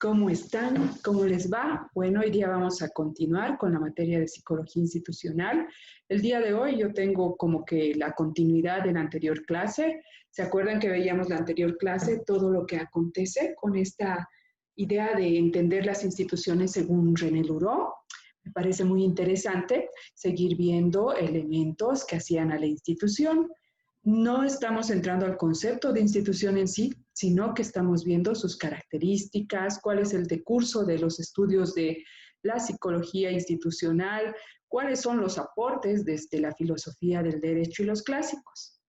¿Cómo están? ¿Cómo les va? Bueno, hoy día vamos a continuar con la materia de psicología institucional. El día de hoy yo tengo como que la continuidad de la anterior clase. ¿Se acuerdan que veíamos la anterior clase, todo lo que acontece con esta idea de entender las instituciones según René Luró? Me parece muy interesante seguir viendo elementos que hacían a la institución. No estamos entrando al concepto de institución en sí, sino que estamos viendo sus características, cuál es el decurso de los estudios de la psicología institucional, cuáles son los aportes desde la filosofía del derecho y los clásicos.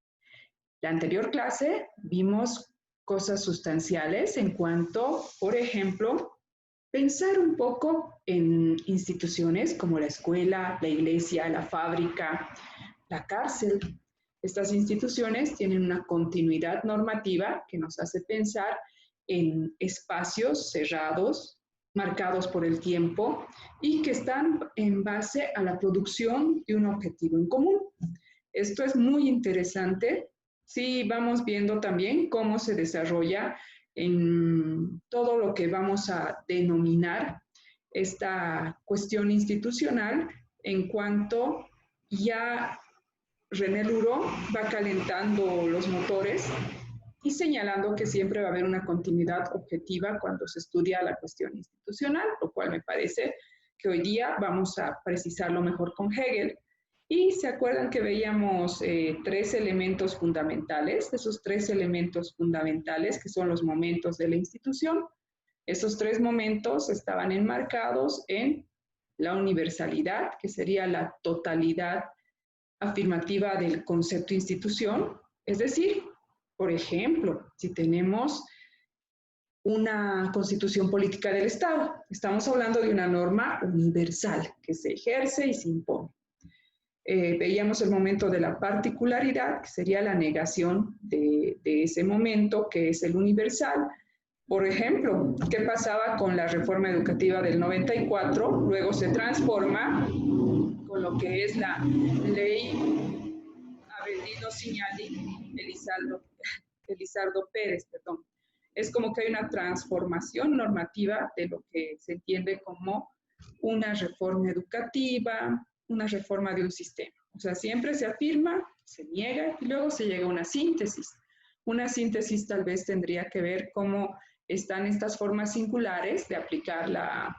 La anterior clase vimos cosas sustanciales en cuanto, por ejemplo, pensar un poco en instituciones como la escuela, la iglesia, la fábrica, la cárcel. Estas instituciones tienen una continuidad normativa que nos hace pensar en espacios cerrados, marcados por el tiempo y que están en base a la producción de un objetivo en común. Esto es muy interesante si vamos viendo también cómo se desarrolla en todo lo que vamos a denominar esta cuestión institucional en cuanto ya René Luró va calentando los motores y señalando que siempre va a haber una continuidad objetiva cuando se estudia la cuestión institucional, lo cual me parece que hoy día vamos a precisarlo mejor con Hegel. Y se acuerdan que veíamos tres elementos fundamentales, esos tres elementos fundamentales que son los momentos de la institución. Esos tres momentos estaban enmarcados en la universalidad, que sería la totalidad afirmativa del concepto institución, es decir, por ejemplo, si tenemos una constitución política del Estado, estamos hablando de una norma universal que se ejerce y se impone. Veíamos el momento de la particularidad, que sería la negación de ese momento, que es el universal. Por ejemplo, ¿qué pasaba con la reforma educativa del 94? Luego se transforma con lo que es la ley Avellino Signali, Elizardo Pérez, perdón. Es como que hay una transformación normativa de lo que se entiende como una reforma educativa, una reforma de un sistema. O sea, siempre se afirma, se niega y luego se llega a una síntesis. Una síntesis tal vez tendría que ver cómo están estas formas singulares de aplicar la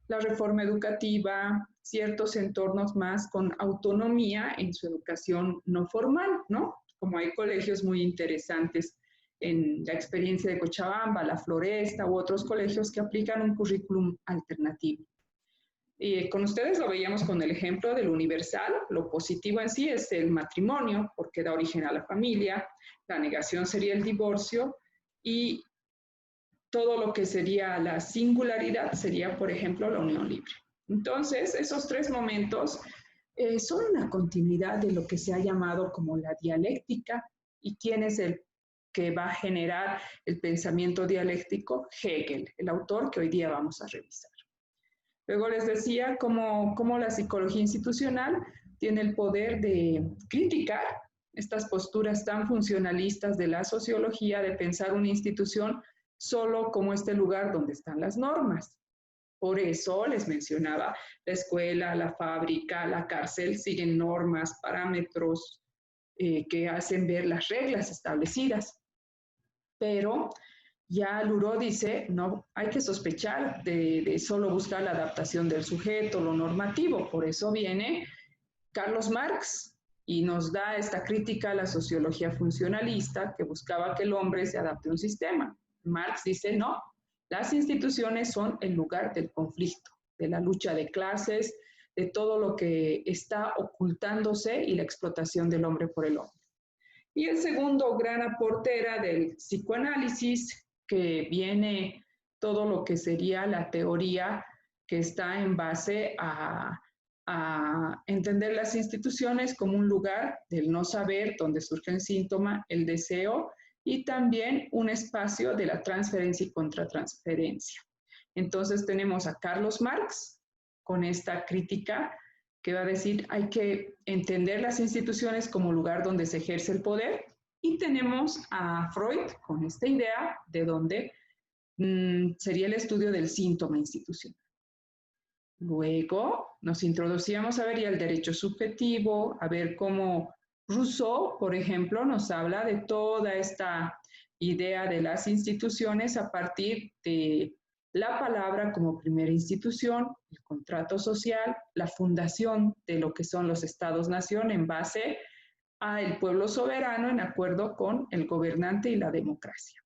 reforma educativa, ciertos entornos más con autonomía en su educación no formal, ¿no? Como hay colegios muy interesantes en la experiencia de Cochabamba, La Floresta u otros colegios que aplican un currículum alternativo. Y con ustedes lo veíamos con el ejemplo del universal. Lo positivo en sí es el matrimonio, porque da origen a la familia. La negación sería el divorcio y todo lo que sería la singularidad sería, por ejemplo, la unión libre. Entonces, esos tres momentos son una continuidad de lo que se ha llamado como la dialéctica. ¿Y quién es el que va a generar el pensamiento dialéctico? Hegel, el autor que hoy día vamos a revisar. Luego les decía cómo la psicología institucional tiene el poder de criticar estas posturas tan funcionalistas de la sociología, de pensar una institución solo como este lugar donde están las normas. Por eso les mencionaba, la escuela, la fábrica, la cárcel siguen normas, parámetros que hacen ver las reglas establecidas. Pero ya Luró dice, no hay que sospechar de solo buscar la adaptación del sujeto, lo normativo. Por eso viene Carlos Marx y nos da esta crítica a la sociología funcionalista que buscaba que el hombre se adapte a un sistema. Marx dice, no, las instituciones son el lugar del conflicto, de la lucha de clases, de todo lo que está ocultándose y la explotación del hombre por el hombre. Y el segundo gran aporte era del psicoanálisis, que viene todo lo que sería la teoría que está en base a entender las instituciones como un lugar del no saber, donde surge el síntoma, el deseo, y también un espacio de la transferencia y contratransferencia. Entonces tenemos a Carlos Marx con esta crítica que va a decir hay que entender las instituciones como lugar donde se ejerce el poder, y tenemos a Freud con esta idea de donde sería el estudio del síntoma institucional. Luego nos introducíamos a ver ya el derecho subjetivo, a ver cómo Rousseau, por ejemplo, nos habla de toda esta idea de las instituciones a partir de la palabra como primera institución, el contrato social, la fundación de lo que son los estados-nación en base al pueblo soberano en acuerdo con el gobernante y la democracia.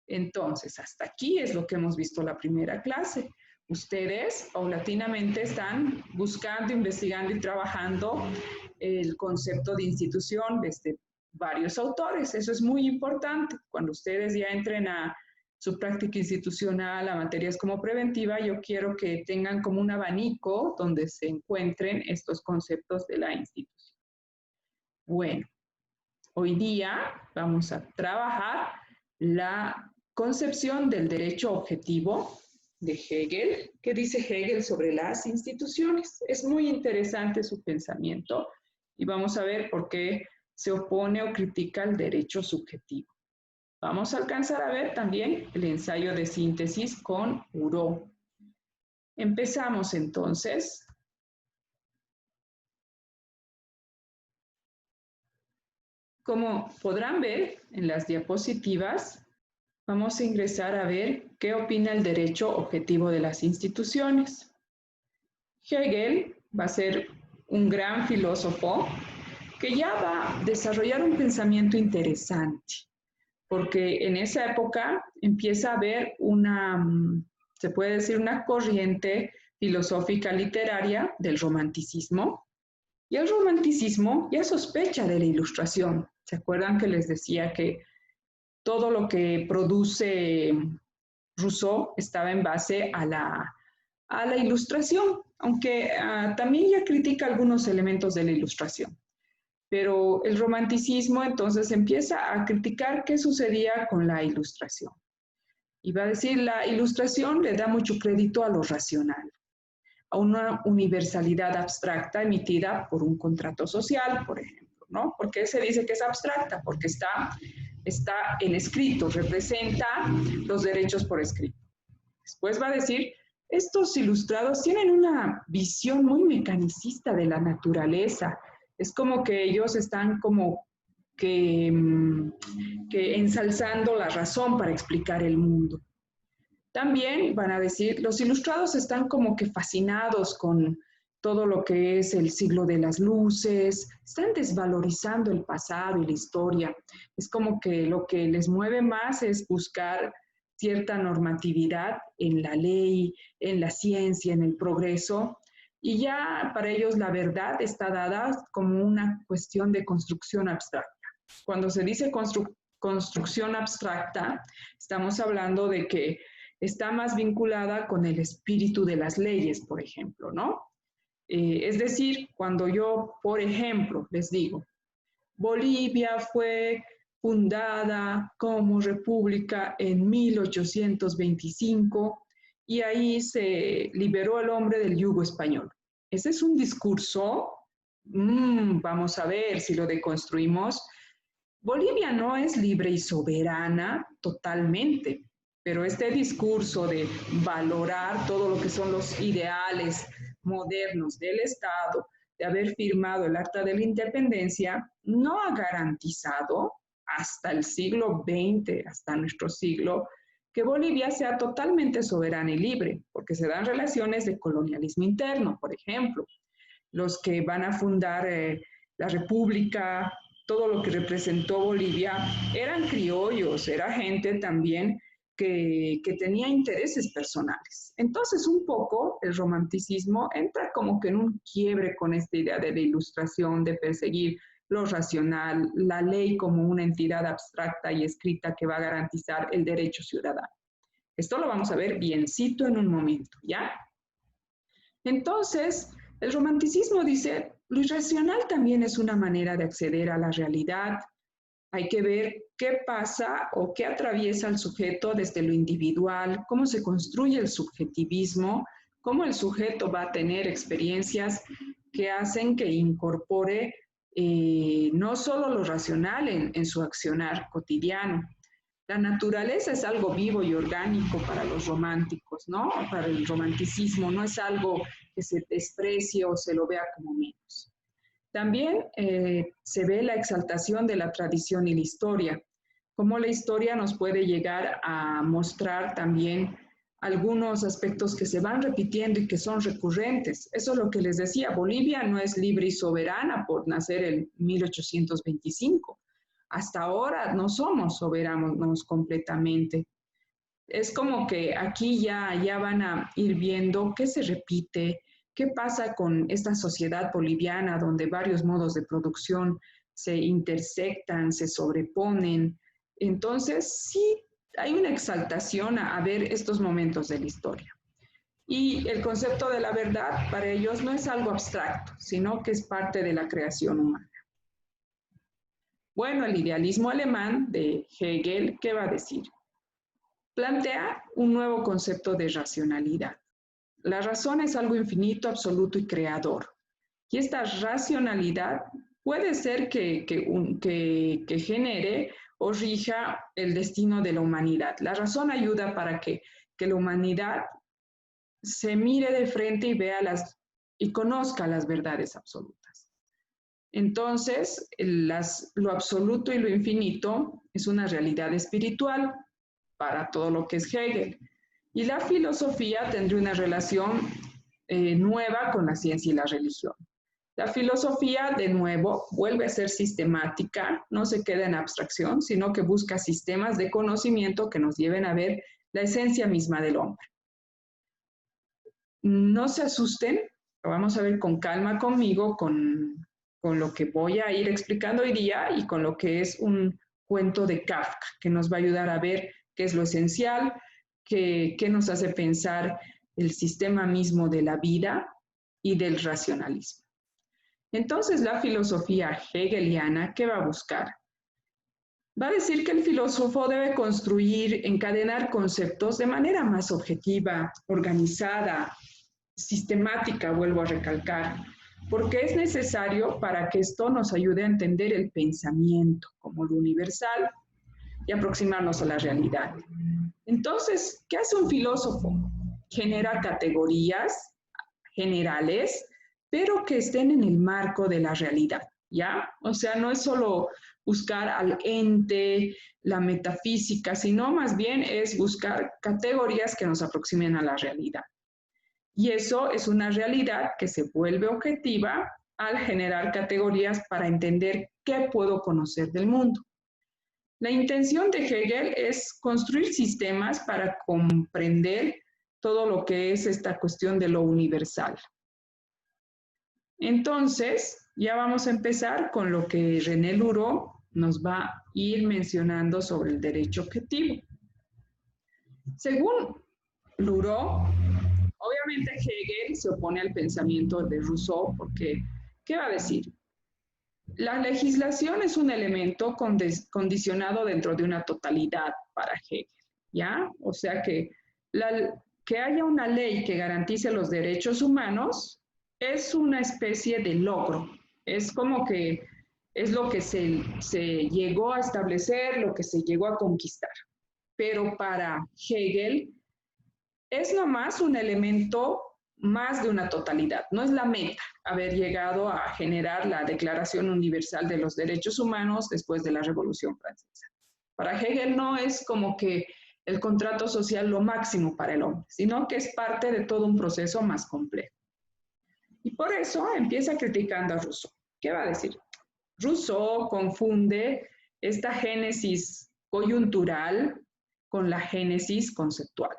Entonces, hasta aquí es lo que hemos visto la primera clase. Ustedes paulatinamente están buscando, investigando y trabajando el concepto de institución desde varios autores. Eso es muy importante. Cuando ustedes ya entren a su práctica institucional, a materias como preventiva, yo quiero que tengan como un abanico donde se encuentren estos conceptos de la institución. Bueno, hoy día vamos a trabajar la concepción del derecho objetivo de Hegel. ¿Qué dice Hegel sobre las instituciones? Es muy interesante su pensamiento y vamos a ver por qué se opone o critica el derecho subjetivo. Vamos a alcanzar a ver también el ensayo de síntesis con Huró. Empezamos entonces. Como podrán ver en las diapositivas, vamos a ingresar a ver qué opina el derecho objetivo de las instituciones. Hegel va a ser un gran filósofo que ya va a desarrollar un pensamiento interesante, porque en esa época empieza a haber una, se puede decir, una corriente filosófica literaria del romanticismo, y el romanticismo ya sospecha de la ilustración. ¿Se acuerdan que les decía que todo lo que produce Rousseau estaba en base a la ilustración, aunque también ya critica algunos elementos de la ilustración? Pero el romanticismo entonces empieza a criticar qué sucedía con la ilustración. Y va a decir, la ilustración le da mucho crédito a lo racional, a una universalidad abstracta emitida por un contrato social, por ejemplo, ¿no? ¿Por qué se dice que es abstracta? Porque está en escrito, representa los derechos por escrito. Después va a decir, estos ilustrados tienen una visión muy mecanicista de la naturaleza. Es como que ellos están como que ensalzando la razón para explicar el mundo. También van a decir, los ilustrados están como que fascinados con todo lo que es el siglo de las luces, están desvalorizando el pasado y la historia. Es como que lo que les mueve más es buscar cierta normatividad en la ley, en la ciencia, en el progreso, y ya para ellos la verdad está dada como una cuestión de construcción abstracta. Cuando se dice construcción abstracta, estamos hablando de que está más vinculada con el espíritu de las leyes, por ejemplo, ¿no? Es decir, cuando yo, por ejemplo, les digo, Bolivia fue fundada como república en 1825 y ahí se liberó al hombre del yugo español. Ese es un discurso, vamos a ver si lo deconstruimos. Bolivia no es libre y soberana totalmente, pero este discurso de valorar todo lo que son los ideales modernos del Estado, de haber firmado el Acta de la Independencia, no ha garantizado hasta el siglo XX, hasta nuestro siglo, que Bolivia sea totalmente soberana y libre, porque se dan relaciones de colonialismo interno, por ejemplo. Los que van a fundar la República, todo lo que representó Bolivia, eran criollos, era gente también que tenía intereses personales. Entonces, un poco el romanticismo entra como que en un quiebre con esta idea de la ilustración, de perseguir lo racional, la ley como una entidad abstracta y escrita que va a garantizar el derecho ciudadano. Esto lo vamos a ver biencito en un momento, ¿ya? Entonces, el romanticismo dice, lo irracional también es una manera de acceder a la realidad. Hay que ver qué pasa o qué atraviesa el sujeto desde lo individual, cómo se construye el subjetivismo, cómo el sujeto va a tener experiencias que hacen que incorpore no solo lo racional en su accionar cotidiano. La naturaleza es algo vivo y orgánico para los románticos, ¿no? Para el romanticismo, no es algo que se desprecie o se lo vea como menos. También se ve la exaltación de la tradición y la historia, cómo la historia nos puede llegar a mostrar también algunos aspectos que se van repitiendo y que son recurrentes. Eso es lo que les decía, Bolivia no es libre y soberana por nacer en 1825. Hasta ahora no somos soberanos completamente. Es como que aquí ya van a ir viendo qué se repite, qué pasa con esta sociedad boliviana donde varios modos de producción se intersectan, se sobreponen. Entonces, sí, hay una exaltación a ver estos momentos de la historia. Y el concepto de la verdad para ellos no es algo abstracto, sino que es parte de la creación humana. Bueno, el idealismo alemán de Hegel, ¿qué va a decir? Plantea un nuevo concepto de racionalidad. La razón es algo infinito, absoluto y creador. Y esta racionalidad puede ser que genere o rija el destino de la humanidad. La razón ayuda para que la humanidad se mire de frente y vea y conozca las verdades absolutas. Entonces, lo absoluto y lo infinito es una realidad espiritual para todo lo que es Hegel. Y la filosofía tendría una relación nueva con la ciencia y la religión. La filosofía, de nuevo, vuelve a ser sistemática, no se queda en abstracción, sino que busca sistemas de conocimiento que nos lleven a ver la esencia misma del hombre. No se asusten, lo vamos a ver con calma conmigo, con lo que voy a ir explicando hoy día y con lo que es un cuento de Kafka, que nos va a ayudar a ver qué es lo esencial, qué nos hace pensar el sistema mismo de la vida y del racionalismo. Entonces, la filosofía hegeliana, ¿qué va a buscar? Va a decir que el filósofo debe construir, encadenar conceptos de manera más objetiva, organizada, sistemática, vuelvo a recalcar, porque es necesario para que esto nos ayude a entender el pensamiento como lo universal y aproximarnos a la realidad. Entonces, ¿qué hace un filósofo? Genera categorías generales, pero que estén en el marco de la realidad, ¿ya? O sea, no es solo buscar al ente, la metafísica, sino más bien es buscar categorías que nos aproximen a la realidad. Y eso es una realidad que se vuelve objetiva al generar categorías para entender qué puedo conocer del mundo. La intención de Hegel es construir sistemas para comprender todo lo que es esta cuestión de lo universal. Entonces, ya vamos a empezar con lo que René Luro nos va a ir mencionando sobre el derecho objetivo. Según Luro, obviamente Hegel se opone al pensamiento de Rousseau porque, ¿qué va a decir? La legislación es un elemento condicionado dentro de una totalidad para Hegel, ¿ya? O sea que haya una ley que garantice los derechos humanos es una especie de logro, es como que es lo que se llegó a establecer, lo que se llegó a conquistar. Pero para Hegel es nomás un elemento más de una totalidad, no es la meta haber llegado a generar la Declaración Universal de los Derechos Humanos después de la Revolución Francesa. Para Hegel no es como que el contrato social lo máximo para el hombre, sino que es parte de todo un proceso más complejo. Y por eso empieza criticando a Rousseau. ¿Qué va a decir? Rousseau confunde esta génesis coyuntural con la génesis conceptual.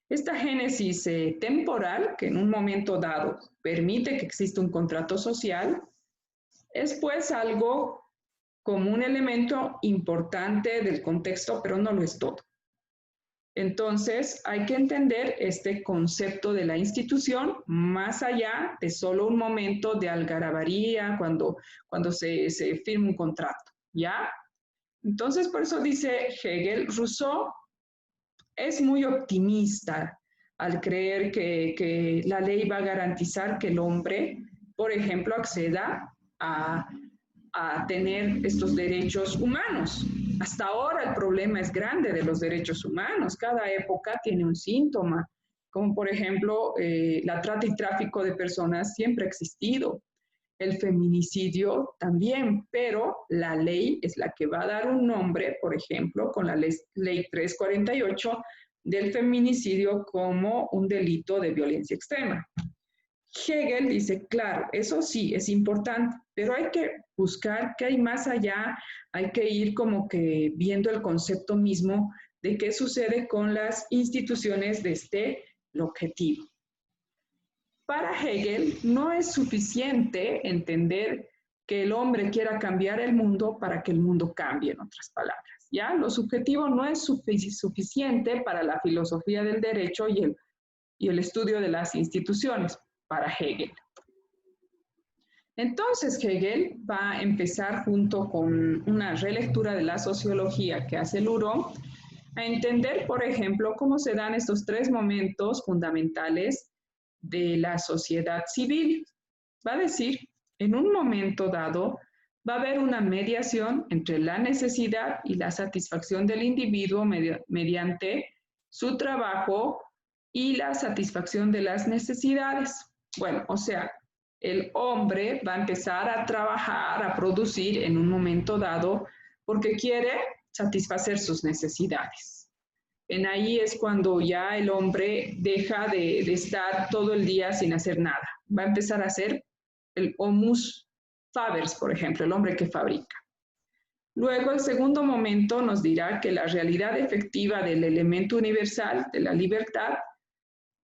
Esta génesis temporal, que en un momento dado permite que exista un contrato social, es pues algo como un elemento importante del contexto, pero no lo es todo. Entonces, hay que entender este concepto de la institución más allá de solo un momento de algarabaría cuando se firma un contrato, ¿ya? Entonces, por eso dice Hegel, Rousseau es muy optimista al creer que la ley va a garantizar que el hombre, por ejemplo, acceda a tener estos derechos humanos. hasta ahora el problema es grande de los derechos humanos. Cada época tiene un síntoma, como por ejemplo la trata y tráfico de personas siempre ha existido. El feminicidio también, pero la ley es la que va a dar un nombre, por ejemplo, con la ley 348 del feminicidio como un delito de violencia extrema. Hegel dice, claro, eso sí es importante, pero hay que buscar qué hay más allá, hay que ir como que viendo el concepto mismo de qué sucede con las instituciones de este objetivo. Para Hegel no es suficiente entender que el hombre quiera cambiar el mundo para que el mundo cambie, en otras palabras. ¿Ya? Lo subjetivo no es suficiente para la filosofía del derecho y el estudio de las instituciones, para Hegel. Entonces Hegel va a empezar junto con una relectura de la sociología que hace Luro a entender, por ejemplo, cómo se dan estos tres momentos fundamentales de la sociedad civil. Va a decir, en un momento dado, va a haber una mediación entre la necesidad y la satisfacción del individuo mediante su trabajo y la satisfacción de las necesidades. Bueno, o sea, el hombre va a empezar a trabajar, a producir en un momento dado porque quiere satisfacer sus necesidades. En ahí es cuando ya el hombre deja de estar todo el día sin hacer nada. Va a empezar a ser el homus fabers, por ejemplo, el hombre que fabrica. Luego, el segundo momento nos dirá que la realidad efectiva del elemento universal de la libertad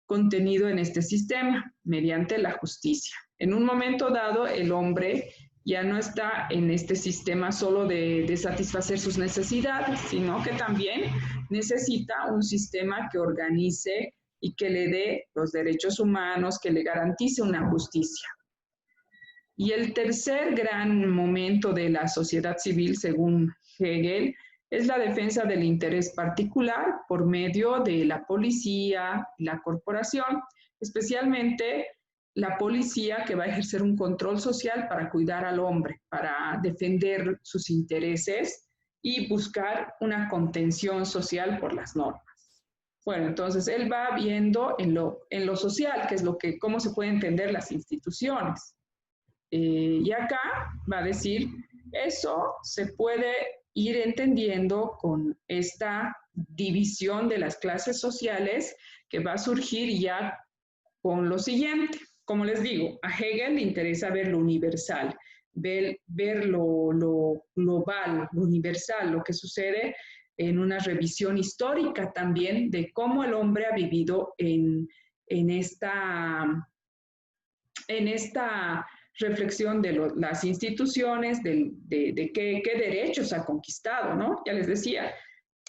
contenido en este sistema, mediante la justicia. En un momento dado, el hombre ya no está en este sistema solo de satisfacer sus necesidades, sino que también necesita un sistema que organice y que le dé los derechos humanos, que le garantice una justicia. Y el tercer gran momento de la sociedad civil, según Hegel, es la defensa del interés particular por medio de la policía, la corporación, especialmente la policía que va a ejercer un control social para cuidar al hombre, para defender sus intereses y buscar una contención social por las normas. Bueno, entonces él va viendo en lo social, que es cómo se pueden entender las instituciones. Y acá va a decir, eso se puede ir entendiendo con esta división de las clases sociales que va a surgir ya con lo siguiente. Como les digo, a Hegel le interesa ver lo universal, ver lo global, lo universal, lo que sucede en una revisión histórica también de cómo el hombre ha vivido en esta reflexión de las instituciones, de qué derechos ha conquistado, ¿no? Ya les decía,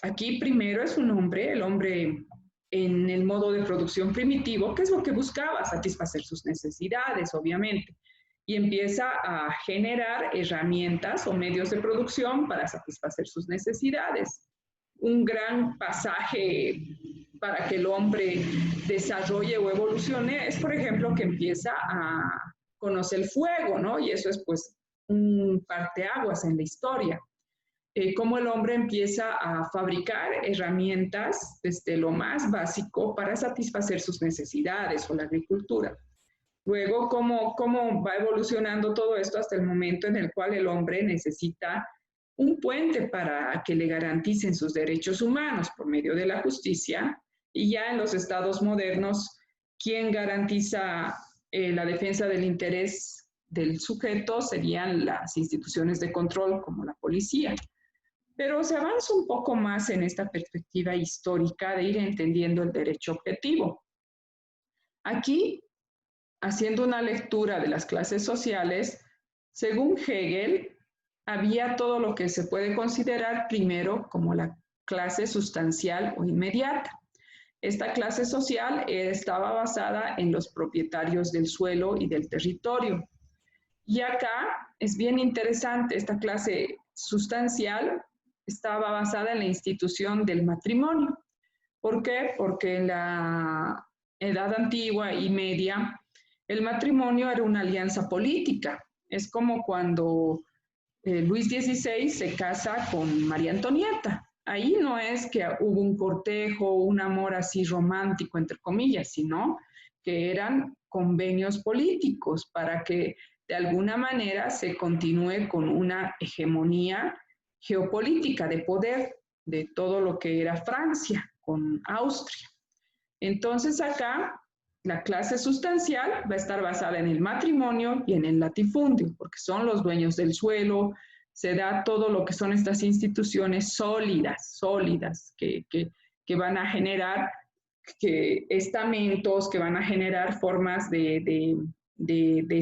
aquí primero es un hombre, el hombre en el modo de producción primitivo, que es lo que buscaba, satisfacer sus necesidades, obviamente, y empieza a generar herramientas o medios de producción para satisfacer sus necesidades. Un gran pasaje para que el hombre desarrolle o evolucione es, por ejemplo, que empieza a conocer el fuego, ¿no? Y eso es, pues, un parteaguas en la historia. Cómo el hombre empieza a fabricar herramientas desde lo más básico para satisfacer sus necesidades o la agricultura. Luego, cómo va evolucionando todo esto hasta el momento en el cual el hombre necesita un puente para que le garanticen sus derechos humanos por medio de la justicia, y ya en los estados modernos, ¿quién garantiza la defensa del interés del sujeto? Serían las instituciones de control como la policía. Pero se avanza un poco más en esta perspectiva histórica de ir entendiendo el derecho objetivo. Aquí, haciendo una lectura de las clases sociales, según Hegel, había todo lo que se puede considerar primero como la clase sustancial o inmediata. Esta clase social estaba basada en los propietarios del suelo y del territorio. Y acá es bien interesante, esta clase sustancial estaba basada en la institución del matrimonio. ¿Por qué? Porque en la edad antigua y media, el matrimonio era una alianza política. Es como cuando Luis XVI se casa con María Antonieta. Ahí no es que hubo un cortejo, un amor así romántico, entre comillas, sino que eran convenios políticos para que de alguna manera se continúe con una hegemonía geopolítica de poder de todo lo que era Francia con Austria. Entonces acá la clase sustancial va a estar basada en el matrimonio y en el latifundio, porque son los dueños del suelo, se da todo lo que son estas instituciones sólidas, que van a generar estamentos, que van a generar formas de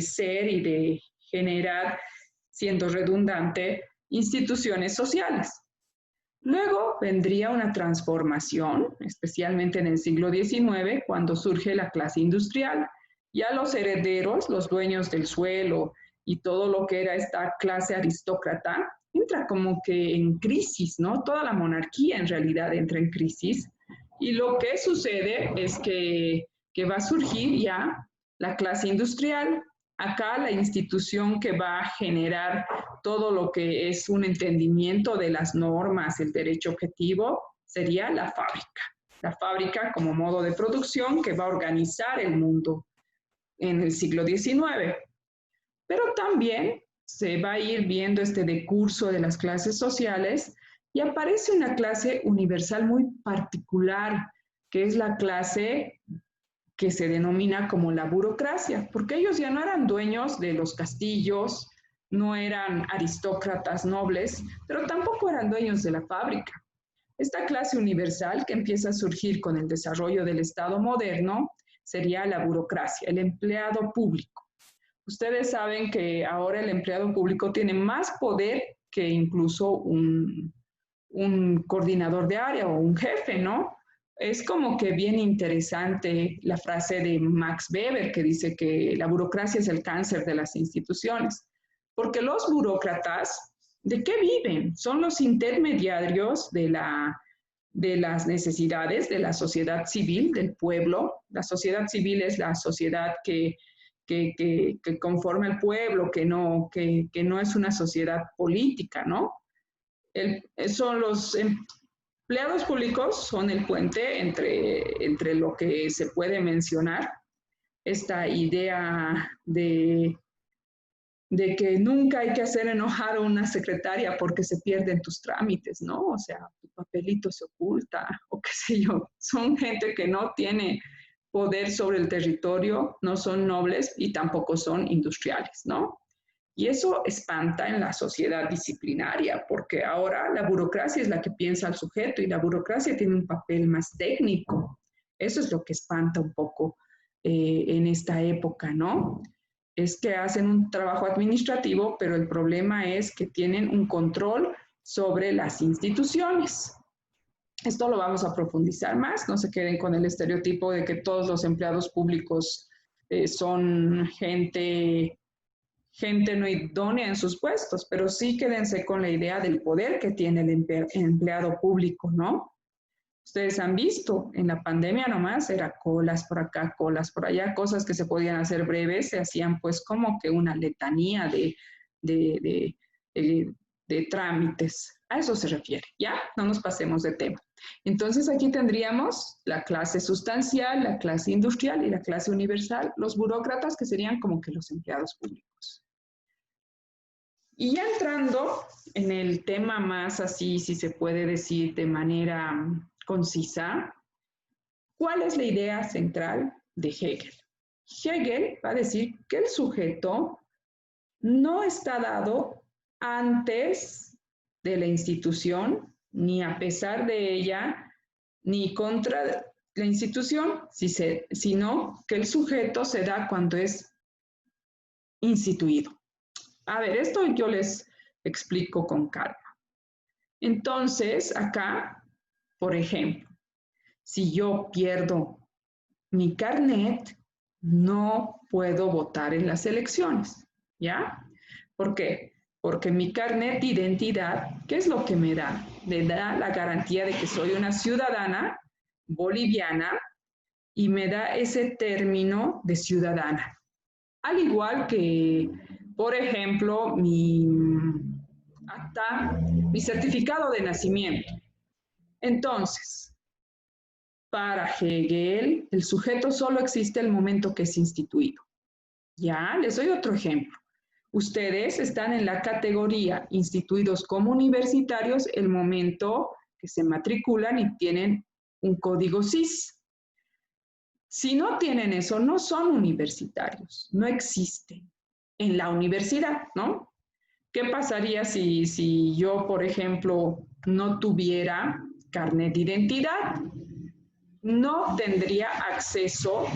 ser y de generar, siendo redundante, instituciones sociales. Luego vendría una transformación, especialmente en el siglo XIX, cuando surge la clase industrial. Ya los herederos, los dueños del suelo y todo lo que era esta clase aristócrata, entra como que en crisis, ¿no? Toda la monarquía en realidad entra en crisis. Y lo que sucede es que va a surgir ya la clase industrial. Acá la institución que va a generar todo lo que es un entendimiento de las normas, el derecho objetivo, sería la fábrica. La fábrica como modo de producción que va a organizar el mundo en el siglo XIX. Pero también se va a ir viendo este decurso de las clases sociales y aparece una clase universal muy particular, que es la clase que se denomina como la burocracia, porque ellos ya no eran dueños de los castillos, no eran aristócratas nobles, pero tampoco eran dueños de la fábrica. Esta clase universal que empieza a surgir con el desarrollo del Estado moderno sería la burocracia, el empleado público. Ustedes saben que ahora el empleado público tiene más poder que incluso un coordinador de área o un jefe, ¿no? Es como que bien interesante la frase de Max Weber que dice que la burocracia es el cáncer de las instituciones, porque los burócratas, ¿de qué viven? Son los intermediarios de las necesidades de la sociedad civil, del pueblo. La sociedad civil es la sociedad que conforma el pueblo, que no es una sociedad política, ¿no? Son los empleados públicos, son el puente entre lo que se puede mencionar, esta idea de que nunca hay que hacer enojar a una secretaria porque se pierden tus trámites, ¿no? O sea, tu papelito se oculta, o qué sé yo. Son gente que no tiene poder sobre el territorio, no son nobles y tampoco son industriales, ¿no? Y eso espanta en la sociedad disciplinaria, porque ahora la burocracia es la que piensa al sujeto y la burocracia tiene un papel más técnico. Eso es lo que espanta un poco en esta época, ¿no? Es que hacen un trabajo administrativo, pero el problema es que tienen un control sobre las instituciones. Esto lo vamos a profundizar más, no se queden con el estereotipo de que todos los empleados públicos son gente no idónea en sus puestos, pero sí quédense con la idea del poder que tiene el empleado público, ¿no? Ustedes han visto, en la pandemia nomás era colas por acá, colas por allá, cosas que se podían hacer breves, se hacían pues como que una letanía de trámites. A eso se refiere, ¿ya? No nos pasemos de tema. Entonces aquí tendríamos la clase sustancial, la clase industrial y la clase universal, los burócratas que serían como que los empleados públicos. Y ya entrando en el tema más así, si se puede decir de manera concisa, ¿cuál es la idea central de Hegel? Hegel va a decir que el sujeto no está dado antes de la institución, ni a pesar de ella, ni contra la institución, sino que el sujeto se da cuando es instituido. A ver, esto yo les explico con calma. Entonces, acá, por ejemplo, si yo pierdo mi carnet, no puedo votar en las elecciones, ¿ya? ¿Por qué? Porque mi carnet de identidad, ¿qué es lo que me da? Me da la garantía de que soy una ciudadana boliviana y me da ese término de ciudadana. Al igual que, por ejemplo, mi hasta mi certificado de nacimiento. Entonces, para Hegel, el sujeto solo existe el momento que es instituido. Ya, les doy otro ejemplo. Ustedes están en la categoría instituidos como universitarios el momento que se matriculan y tienen un código CIS. Si no tienen eso, no son universitarios, no existen en la universidad, ¿no? ¿Qué pasaría si yo, por ejemplo, no tuviera carnet de identidad? No tendría acceso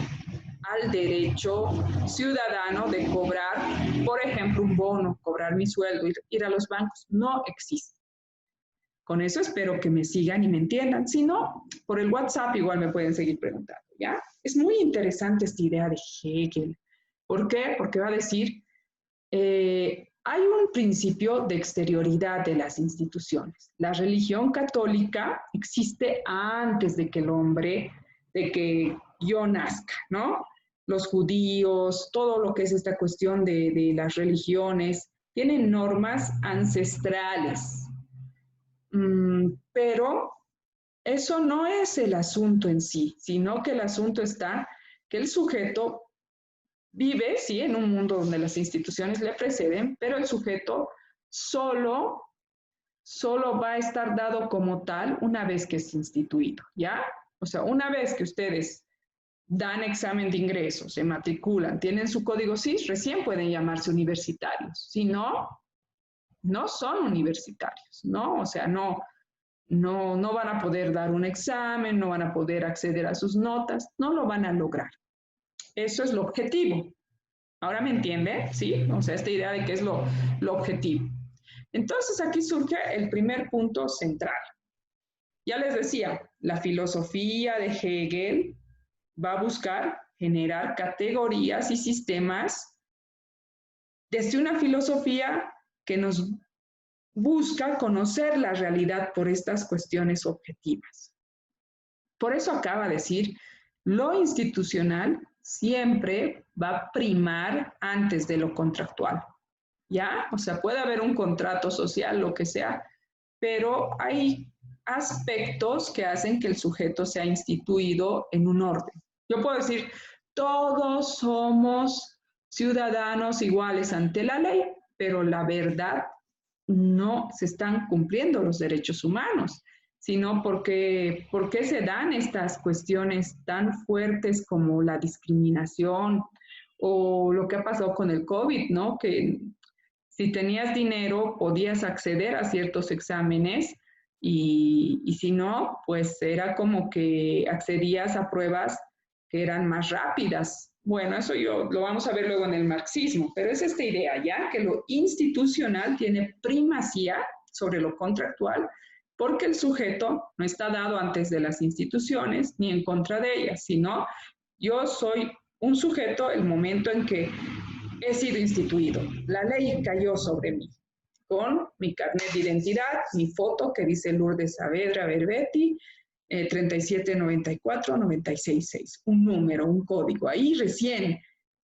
al derecho ciudadano de cobrar, por ejemplo, un bono, cobrar mi sueldo, ir a los bancos. No existe. Con eso espero que me sigan y me entiendan. Si no, por el WhatsApp igual me pueden seguir preguntando, ¿ya? Es muy interesante esta idea de Hegel. ¿Por qué? Porque va a decir, hay un principio de exterioridad de las instituciones. La religión católica existe antes de que el hombre, de que yo nazca, ¿no? Los judíos, todo lo que es esta cuestión de las religiones, tienen normas ancestrales. Pero eso no es el asunto en sí, sino que el asunto está que el sujeto vive, sí, en un mundo donde las instituciones le preceden, pero el sujeto solo va a estar dado como tal una vez que es instituido, ¿ya? O sea, una vez que ustedes dan examen de ingreso, se matriculan, tienen su código CIS, recién pueden llamarse universitarios. Si no, no son universitarios, ¿no? O sea, no van a poder dar un examen, no van a poder acceder a sus notas, no lo van a lograr. Eso es lo objetivo. ¿Ahora me entiende? ¿Sí? O sea, esta idea de qué es lo objetivo. Entonces aquí surge el primer punto central. Ya les decía, la filosofía de Hegel va a buscar generar categorías y sistemas desde una filosofía que nos busca conocer la realidad por estas cuestiones objetivas. Por eso acaba de decir, lo institucional siempre va a primar antes de lo contractual. ¿Ya? O sea, puede haber un contrato social, lo que sea, pero hay aspectos que hacen que el sujeto sea instituido en un orden. Yo puedo decir, todos somos ciudadanos iguales ante la ley, pero la verdad no se están cumpliendo los derechos humanos, sino ¿por qué se dan estas cuestiones tan fuertes como la discriminación o lo que ha pasado con el COVID, ¿no? Que si tenías dinero podías acceder a ciertos exámenes y si no, pues era como que accedías a pruebas que eran más rápidas. Bueno, eso lo vamos a ver luego en el marxismo, pero es esta idea ya que lo institucional tiene primacía sobre lo contractual porque el sujeto no está dado antes de las instituciones ni en contra de ellas, sino yo soy un sujeto el momento en que he sido instituido. La ley cayó sobre mí con mi carnet de identidad, mi foto que dice Lourdes Saavedra Berbetti, 3794-966, un número, un código. Ahí recién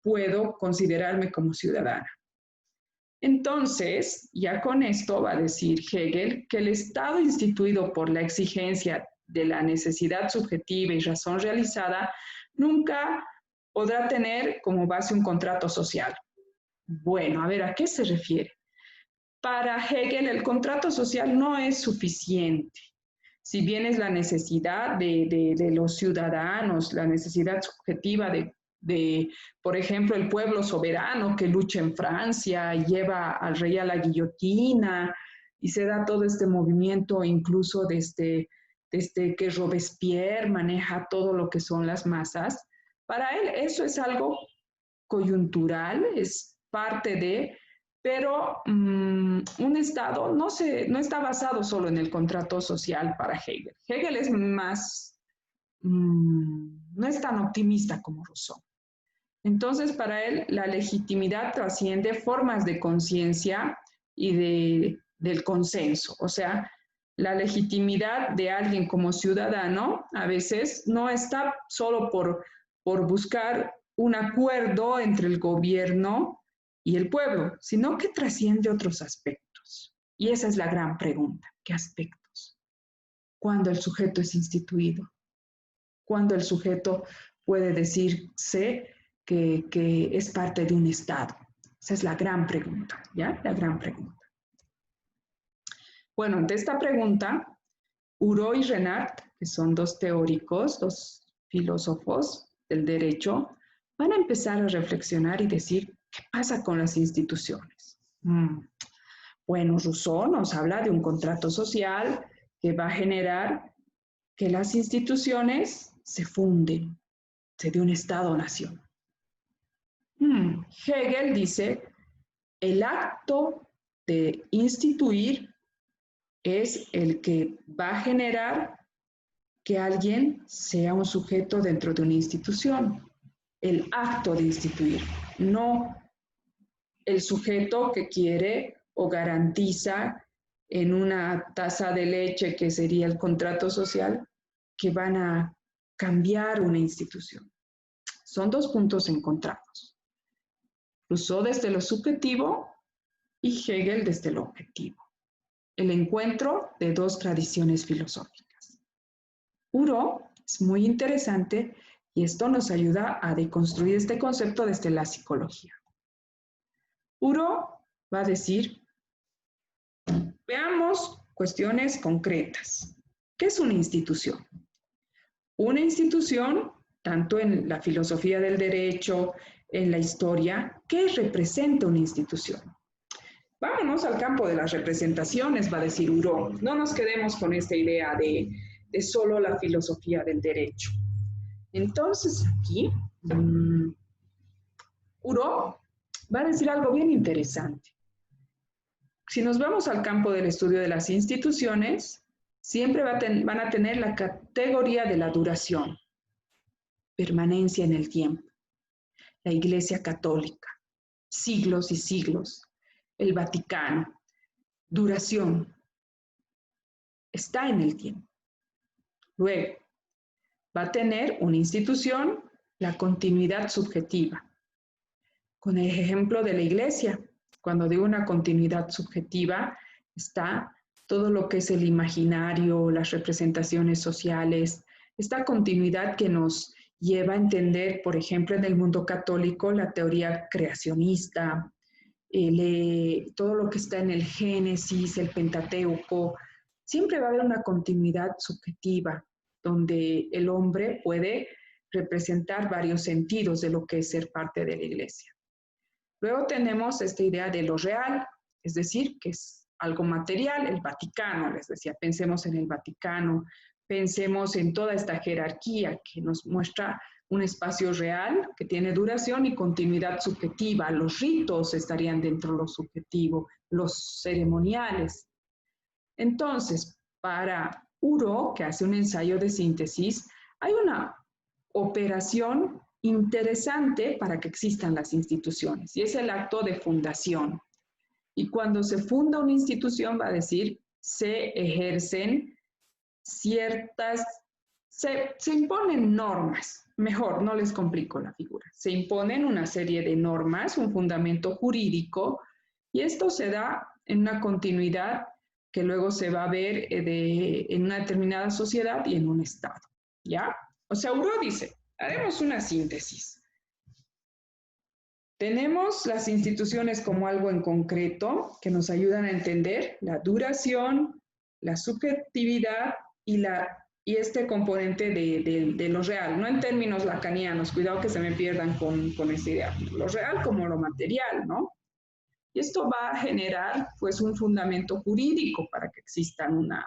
puedo considerarme como ciudadana. Entonces, ya con esto va a decir Hegel que el Estado instituido por la exigencia de la necesidad subjetiva y razón realizada nunca podrá tener como base un contrato social. Bueno, a ver, ¿a qué se refiere? Para Hegel, el contrato social no es suficiente. Si bien es la necesidad de los ciudadanos, la necesidad subjetiva de, por ejemplo, el pueblo soberano que lucha en Francia y lleva al rey a la guillotina y se da todo este movimiento incluso desde que Robespierre maneja todo lo que son las masas, para él eso es algo coyuntural, es parte de, pero un Estado no está basado solo en el contrato social para Hegel. Hegel es más, no es tan optimista como Rousseau. Entonces, para él, la legitimidad trasciende formas de conciencia y del consenso. O sea, la legitimidad de alguien como ciudadano a veces no está solo por buscar un acuerdo entre el gobierno y el pueblo, sino que trasciende otros aspectos. Y esa es la gran pregunta. ¿Qué aspectos? ¿Cuándo el sujeto es instituido? ¿Cuándo el sujeto puede decirse que es parte de un Estado? Esa es la gran pregunta, ¿ya? La gran pregunta. Bueno, ante esta pregunta, Huró y Renard, que son dos teóricos, dos filósofos del derecho, van a empezar a reflexionar y decir, ¿qué pasa con las instituciones? Bueno, Rousseau nos habla de un contrato social que va a generar que las instituciones se funden, se dé un Estado-nación. Hegel dice, el acto de instituir es el que va a generar que alguien sea un sujeto dentro de una institución. El acto de instituir, no el sujeto que quiere o garantiza en una taza de leche, que sería el contrato social, que van a cambiar una institución. Son dos puntos encontrados. Rousseau desde lo subjetivo y Hegel desde lo objetivo. El encuentro de dos tradiciones filosóficas. Huró es muy interesante y esto nos ayuda a deconstruir este concepto desde la psicología. Huró va a decir, veamos cuestiones concretas. ¿Qué es una institución? Una institución, tanto en la filosofía del derecho, en la historia, ¿qué representa una institución? Vámonos al campo de las representaciones, va a decir Huró. No nos quedemos con esta idea de solo la filosofía del derecho. Entonces, aquí, Huró va a decir algo bien interesante. Si nos vamos al campo del estudio de las instituciones, siempre van a tener la categoría de la duración, permanencia en el tiempo. La Iglesia Católica, siglos y siglos. El Vaticano, duración, está en el tiempo. Luego, va a tener una institución la continuidad subjetiva. Con el ejemplo de la Iglesia, cuando digo una continuidad subjetiva, está todo lo que es el imaginario, las representaciones sociales, esta continuidad que nos lleva a entender, por ejemplo, en el mundo católico, la teoría creacionista, todo lo que está en el Génesis, el Pentateuco. Siempre va a haber una continuidad subjetiva, donde el hombre puede representar varios sentidos de lo que es ser parte de la Iglesia. Luego tenemos esta idea de lo real, es decir, que es algo material, el Vaticano, les decía, pensemos en el Vaticano, pensemos en toda esta jerarquía que nos muestra un espacio real que tiene duración y continuidad subjetiva. Los ritos estarían dentro de lo subjetivo, los ceremoniales. Entonces, para Huró, que hace un ensayo de síntesis, hay una operación interesante para que existan las instituciones, y es el acto de fundación. Y cuando se funda una institución, va a decir, se ejercen ciertas, se imponen normas. Mejor, no les complico la figura. Se imponen una serie de normas, un fundamento jurídico, y esto se da en una continuidad que luego se va a ver en una determinada sociedad y en un Estado, ¿ya? O sea, Huró dice, haremos una síntesis. Tenemos las instituciones como algo en concreto que nos ayudan a entender la duración, la subjetividad y este componente de lo real, no en términos lacanianos, cuidado que se me pierdan con esta idea, lo real como lo material, ¿no? Y esto va a generar pues un fundamento jurídico para que exista una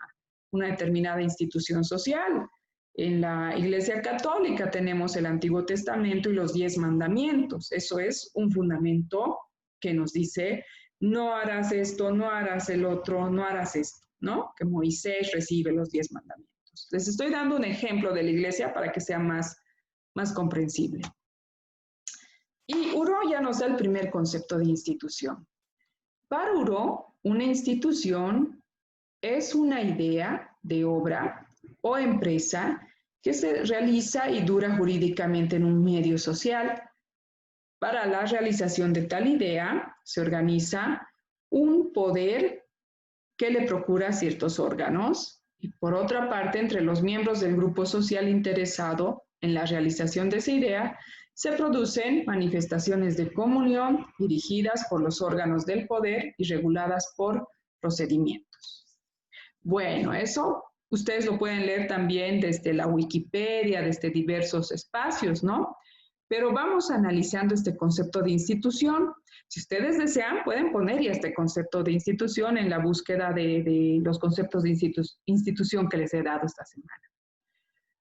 determinada institución social. En la Iglesia Católica tenemos el Antiguo Testamento y los 10 mandamientos. Eso es un fundamento que nos dice, no harás esto, no harás el otro, no harás esto, ¿no? Que Moisés recibe los 10 mandamientos. Les estoy dando un ejemplo de la Iglesia para que sea más comprensible. Y Huró ya nos da el primer concepto de institución. Para Huró, una institución es una idea de obra o empresa que se realiza y dura jurídicamente en un medio social. Para la realización de tal idea se organiza un poder que le procura ciertos órganos. Y por otra parte, entre los miembros del grupo social interesado en la realización de esa idea, se producen manifestaciones de comunión dirigidas por los órganos del poder y reguladas por procedimientos. Bueno, eso ustedes lo pueden leer también desde la Wikipedia, desde diversos espacios, ¿no? Pero vamos analizando este concepto de institución. Si ustedes desean, pueden poner ya este concepto de institución en la búsqueda de los conceptos de institución que les he dado esta semana.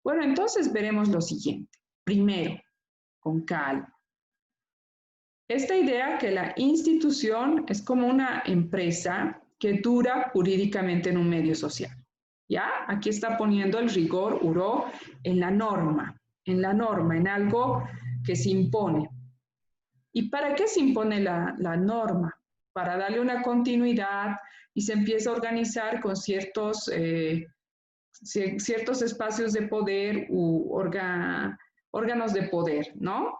Bueno, entonces veremos lo siguiente. Primero, con calma. Esta idea que la institución es como una empresa que dura jurídicamente en un medio social. ¿Ya? Aquí está poniendo el rigor, Uro, en la norma, en algo que se impone. ¿Y para qué se impone la norma? Para darle una continuidad y se empieza a organizar con ciertos espacios de poder u órganos de poder, ¿no?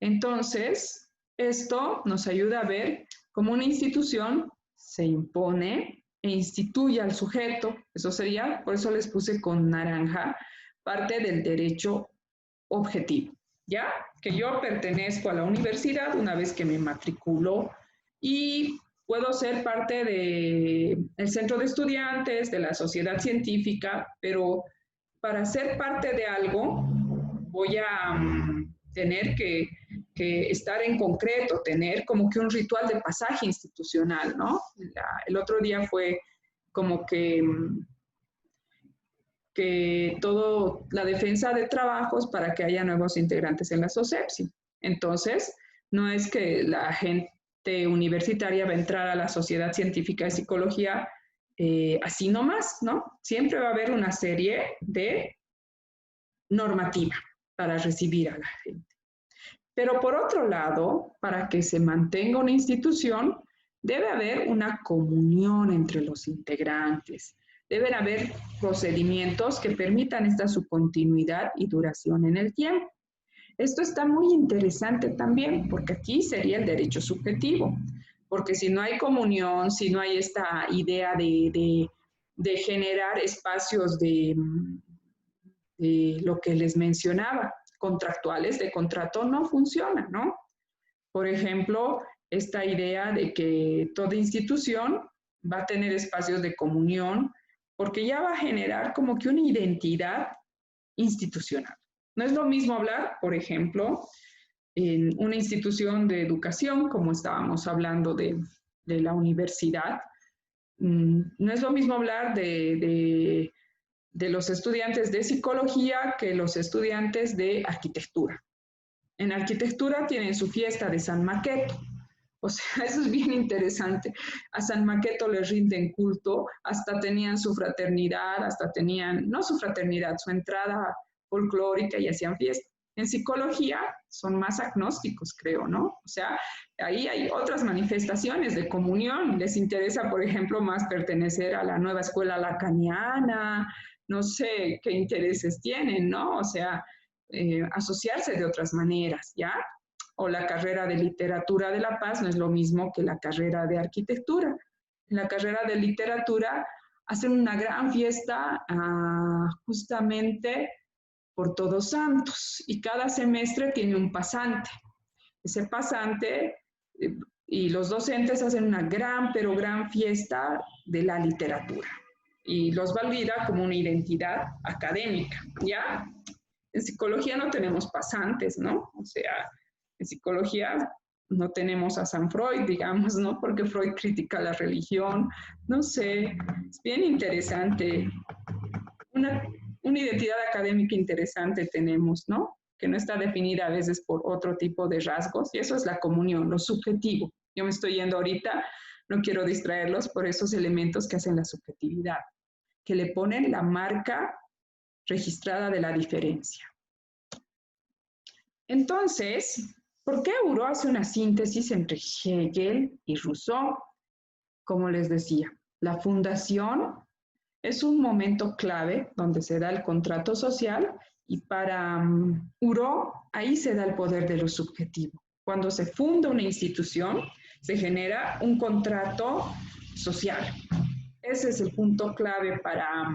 Entonces, esto nos ayuda a ver cómo una institución se impone e instituye al sujeto. Eso sería, por eso les puse con naranja, parte del derecho objetivo. ¿Ya? Que yo pertenezco a la universidad una vez que me matriculo y puedo ser parte del centro de estudiantes, de la sociedad científica, pero para ser parte de algo voy a tener que estar en concreto, tener como que un ritual de pasaje institucional, ¿no? El otro día fue como que todo la defensa de trabajos para que haya nuevos integrantes en la SOCEPSI. Entonces, no es que la gente universitaria va a entrar a la Sociedad Científica de Psicología así nomás, ¿no? Siempre va a haber una serie de normativa para recibir a la gente. Pero por otro lado, para que se mantenga una institución, debe haber una comunión entre los integrantes. Deben haber procedimientos que permitan su continuidad y duración en el tiempo. Esto está muy interesante también, porque aquí sería el derecho subjetivo, porque si no hay comunión, si no hay esta idea de generar espacios de lo que les mencionaba, contractuales de contrato, no funciona, ¿no? Por ejemplo, esta idea de que toda institución va a tener espacios de comunión, porque ya va a generar como que una identidad institucional. No es lo mismo hablar, por ejemplo, en una institución de educación, como estábamos hablando de la universidad. No es lo mismo hablar de los estudiantes de psicología que los estudiantes de arquitectura. En arquitectura tienen su fiesta de San Maqueto. O sea, eso es bien interesante. A San Maqueto les rinden culto, hasta tenían su fraternidad, hasta tenían, no su fraternidad, su entrada folclórica y hacían fiesta. En psicología son más agnósticos, creo, ¿no? O sea, ahí hay otras manifestaciones de comunión. Les interesa, por ejemplo, más pertenecer a la nueva escuela lacaniana, no sé qué intereses tienen, ¿no? O sea, asociarse de otras maneras, ¿ya? O la carrera de literatura de La Paz no es lo mismo que la carrera de arquitectura. En la carrera de literatura hacen una gran fiesta justamente por Todos Santos y cada semestre tiene un pasante. Ese pasante y los docentes hacen una gran, pero gran fiesta de la literatura y los valida como una identidad académica, ¿ya? En psicología no tenemos pasantes, ¿no? O sea, en psicología no tenemos a San Freud, digamos, ¿no? Porque Freud critica la religión. No sé, es bien interesante. Una identidad académica interesante tenemos, ¿no? Que no está definida a veces por otro tipo de rasgos. Y eso es la comunión, lo subjetivo. Yo me estoy yendo ahorita, no quiero distraerlos por esos elementos que hacen la subjetividad, que le ponen la marca registrada de la diferencia. Entonces, ¿por qué Uro hace una síntesis entre Hegel y Rousseau? Como les decía, la fundación es un momento clave donde se da el contrato social y para Uro ahí se da el poder de lo subjetivo. Cuando se funda una institución, se genera un contrato social. Ese es el punto clave para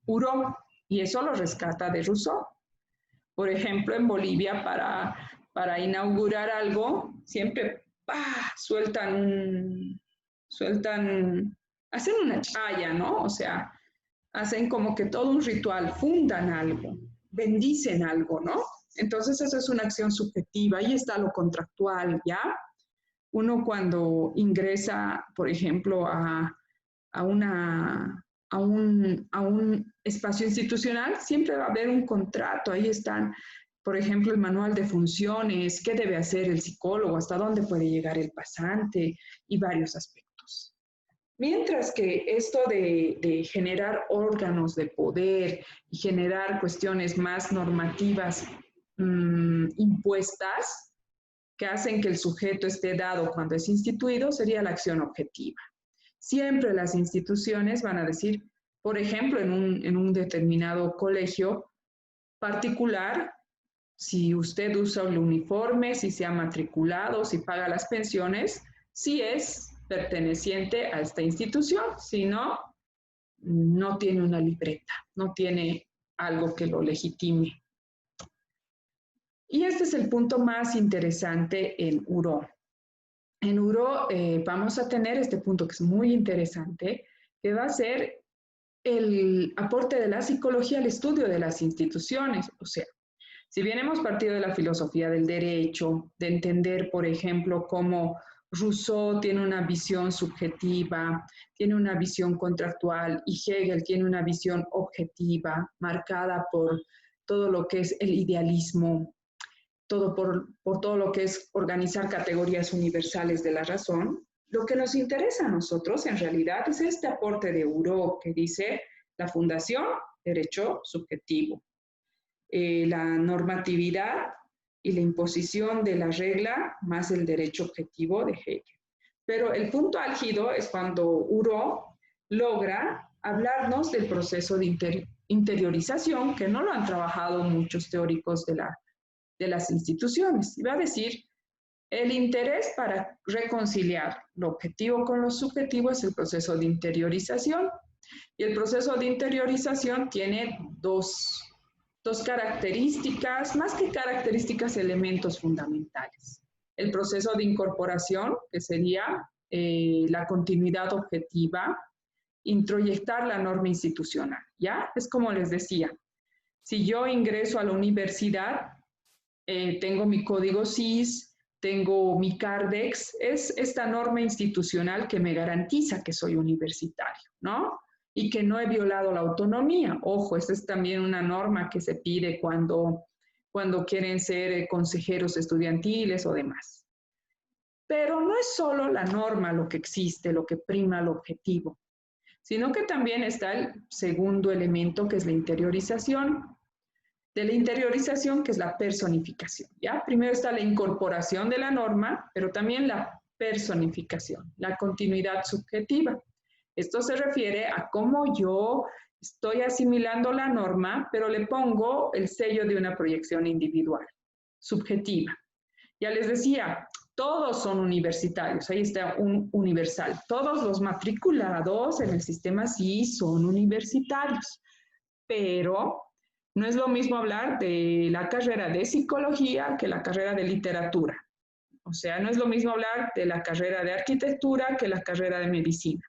Huró, y eso lo rescata de Rousseau. Por ejemplo, en Bolivia, para inaugurar algo, siempre hacen una chaya, ¿no? O sea, hacen como que todo un ritual, fundan algo, bendicen algo, ¿no? Entonces eso es una acción subjetiva, ahí está lo contractual, ¿ya? Uno cuando ingresa, por ejemplo, a un espacio institucional, siempre va a haber un contrato, ahí están, por ejemplo, el manual de funciones, qué debe hacer el psicólogo, hasta dónde puede llegar el pasante y varios aspectos. Mientras que esto de generar órganos de poder y generar cuestiones más normativas impuestas, que hacen que el sujeto esté dado cuando es instituido, sería la acción objetiva. Siempre las instituciones van a decir, por ejemplo, en un determinado colegio particular, si usted usa el uniforme, si se ha matriculado, si paga las pensiones, si es perteneciente a esta institución, si no, no tiene una libreta, no tiene algo que lo legitime. Y este es el punto más interesante en Huró. En Huró vamos a tener este punto que es muy interesante, que va a ser el aporte de la psicología al estudio de las instituciones. O sea, si bien hemos partido de la filosofía del derecho, de entender, por ejemplo, cómo Rousseau tiene una visión subjetiva, tiene una visión contractual, y Hegel tiene una visión objetiva, marcada por todo lo que es el idealismo, por todo lo que es organizar categorías universales de la razón, lo que nos interesa a nosotros en realidad es este aporte de Huró que dice la fundación, derecho subjetivo, la normatividad y la imposición de la regla más el derecho objetivo de Hegel. Pero el punto álgido es cuando Huró logra hablarnos del proceso de interiorización, que no lo han trabajado muchos teóricos de las instituciones. Y va a decir, el interés para reconciliar lo objetivo con lo subjetivo es el proceso de interiorización. Y el proceso de interiorización tiene dos características, más que características, elementos fundamentales. El proceso de incorporación, que sería la continuidad objetiva, introyectar la norma institucional, ¿ya? Es como les decía, si yo ingreso a la universidad, tengo mi código CIS, tengo mi CARDEX, es esta norma institucional que me garantiza que soy universitario, ¿no? Y que no he violado la autonomía. Ojo, esta es también una norma que se pide cuando quieren ser consejeros estudiantiles o demás. Pero no es solo la norma lo que existe, lo que prima el objetivo, sino que también está el segundo elemento, que es la interiorización. De la interiorización, que es la personificación, ¿ya? Primero está la incorporación de la norma, pero también la personificación, la continuidad subjetiva. Esto se refiere a cómo yo estoy asimilando la norma, pero le pongo el sello de una proyección individual, subjetiva. Ya les decía, todos son universitarios, ahí está un universal. Todos los matriculados en el sistema sí son universitarios, pero no es lo mismo hablar de la carrera de psicología que la carrera de literatura. O sea, no es lo mismo hablar de la carrera de arquitectura que la carrera de medicina.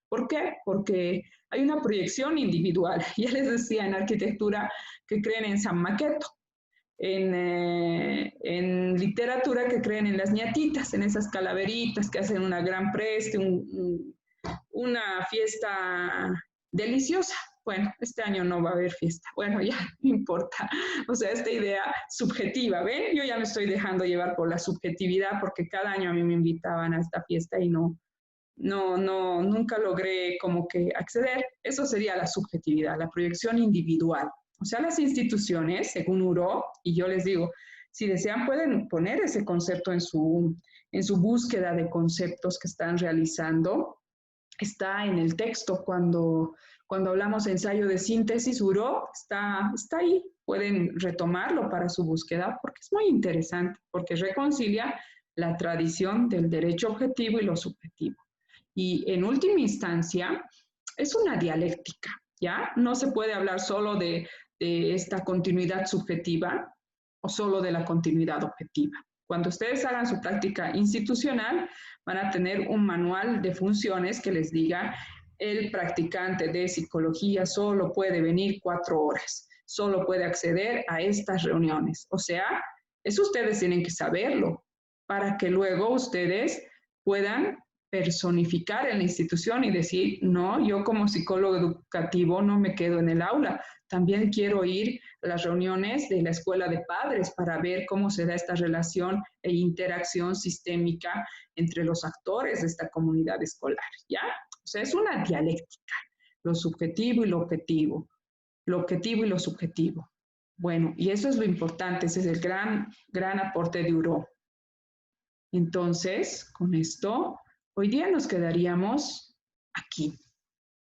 ¿Por qué? Porque hay una proyección individual. Ya les decía en arquitectura que creen en San Maqueto, en literatura que creen en las ñatitas, en esas calaveritas que hacen una gran preste, una fiesta deliciosa. Bueno, este año no va a haber fiesta. Bueno, ya no importa. O sea, esta idea subjetiva, ¿ven? Yo ya me estoy dejando llevar por la subjetividad porque cada año a mí me invitaban a esta fiesta y nunca logré como que acceder. Eso sería la subjetividad, la proyección individual. O sea, las instituciones, según Huró, y yo les digo, si desean pueden poner ese concepto en su búsqueda de conceptos que están realizando. Está en el texto cuando hablamos de ensayo de síntesis, Huró está ahí, pueden retomarlo para su búsqueda porque es muy interesante, porque reconcilia la tradición del derecho objetivo y lo subjetivo. Y en última instancia, es una dialéctica, ¿ya? No se puede hablar solo de esta continuidad subjetiva o solo de la continuidad objetiva. Cuando ustedes hagan su práctica institucional, van a tener un manual de funciones que les diga el practicante de psicología solo puede venir 4 horas, solo puede acceder a estas reuniones. O sea, eso ustedes tienen que saberlo para que luego ustedes puedan personificar en la institución y decir, no, yo como psicólogo educativo no me quedo en el aula, también quiero ir a las reuniones de la escuela de padres para ver cómo se da esta relación e interacción sistémica entre los actores de esta comunidad escolar, ¿ya? O sea, es una dialéctica, lo subjetivo y lo objetivo, lo objetivo y lo subjetivo. Bueno, y eso es lo importante, ese es el gran aporte de Uro. Entonces, con esto, hoy día nos quedaríamos aquí.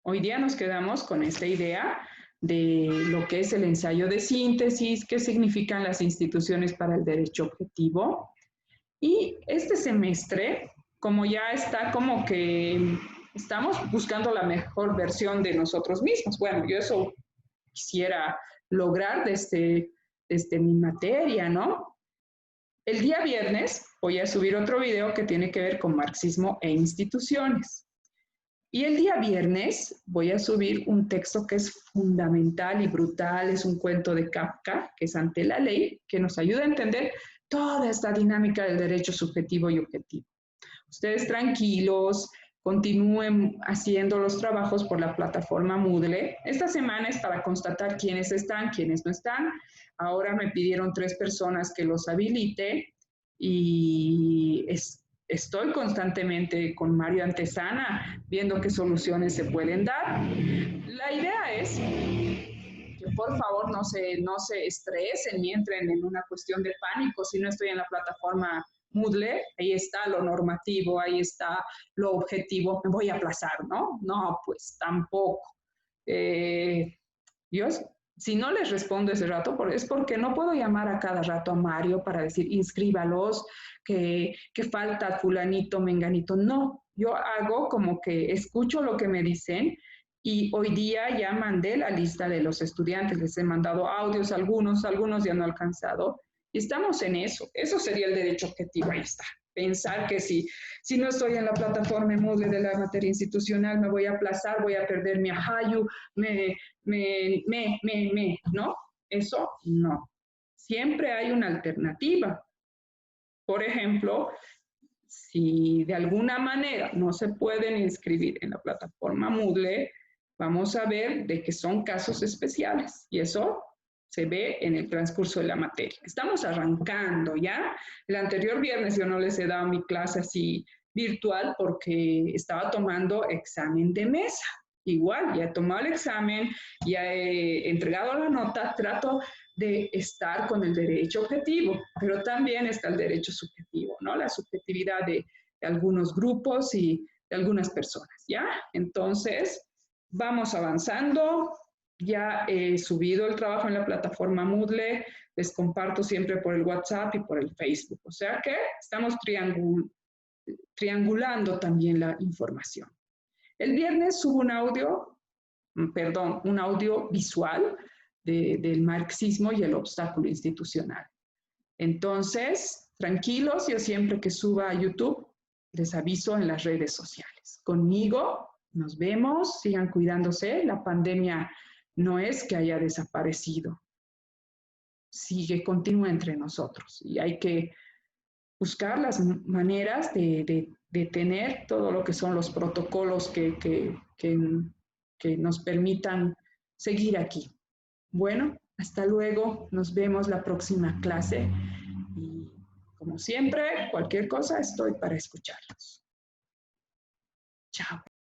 Hoy día nos quedamos con esta idea de lo que es el ensayo de síntesis, qué significan las instituciones para el derecho objetivo. Y este semestre, como ya está como que estamos buscando la mejor versión de nosotros mismos. Bueno, yo eso quisiera lograr desde mi materia, ¿no? El día viernes voy a subir otro video que tiene que ver con marxismo e instituciones. Y el día viernes voy a subir un texto que es fundamental y brutal, es un cuento de Kafka, que es Ante la Ley, que nos ayuda a entender toda esta dinámica del derecho subjetivo y objetivo. Ustedes tranquilos, continúen haciendo los trabajos por la plataforma Moodle. Esta semana es para constatar quiénes están, quiénes no están. Ahora me pidieron 3 personas que los habilite y estoy constantemente con Mario Antesana viendo qué soluciones se pueden dar. La idea es que por favor no se estresen ni entren en una cuestión de pánico si no estoy en la plataforma Moodle, ahí está lo normativo, ahí está lo objetivo, me voy a aplazar, ¿no? No, pues tampoco. Yo, si no les respondo ese rato, es porque no puedo llamar a cada rato a Mario para decir, inscríbalos, que falta fulanito, menganito. No, yo hago como que escucho lo que me dicen y hoy día ya mandé la lista de los estudiantes, les he mandado audios, algunos ya no he alcanzado. Y estamos en eso. Eso sería el derecho objetivo. Ahí está. Pensar que si no estoy en la plataforma Moodle de la materia institucional, me voy a aplazar, voy a perder mi ajayu, ¿no? Eso no. Siempre hay una alternativa. Por ejemplo, si de alguna manera no se pueden inscribir en la plataforma Moodle, vamos a ver de que son casos especiales. Y eso se ve en el transcurso de la materia. Estamos arrancando, ¿ya? El anterior viernes yo no les he dado mi clase así virtual porque estaba tomando examen de mesa. Igual, ya he tomado el examen, ya he entregado la nota, trato de estar con el derecho objetivo, pero también está el derecho subjetivo, ¿no? La subjetividad de algunos grupos y de algunas personas, ¿ya? Entonces, vamos avanzando. Ya he subido el trabajo en la plataforma Moodle, les comparto siempre por el WhatsApp y por el Facebook. O sea que estamos triangulando también la información. El viernes subo un audio visual del marxismo y el obstáculo institucional. Entonces, tranquilos, yo siempre que suba a YouTube les aviso en las redes sociales. Conmigo nos vemos, sigan cuidándose, la pandemia no es que haya desaparecido, continúa entre nosotros y hay que buscar las maneras de tener todo lo que son los protocolos que nos permitan seguir aquí. Bueno, hasta luego, nos vemos la próxima clase y como siempre, cualquier cosa estoy para escucharlos. Chao.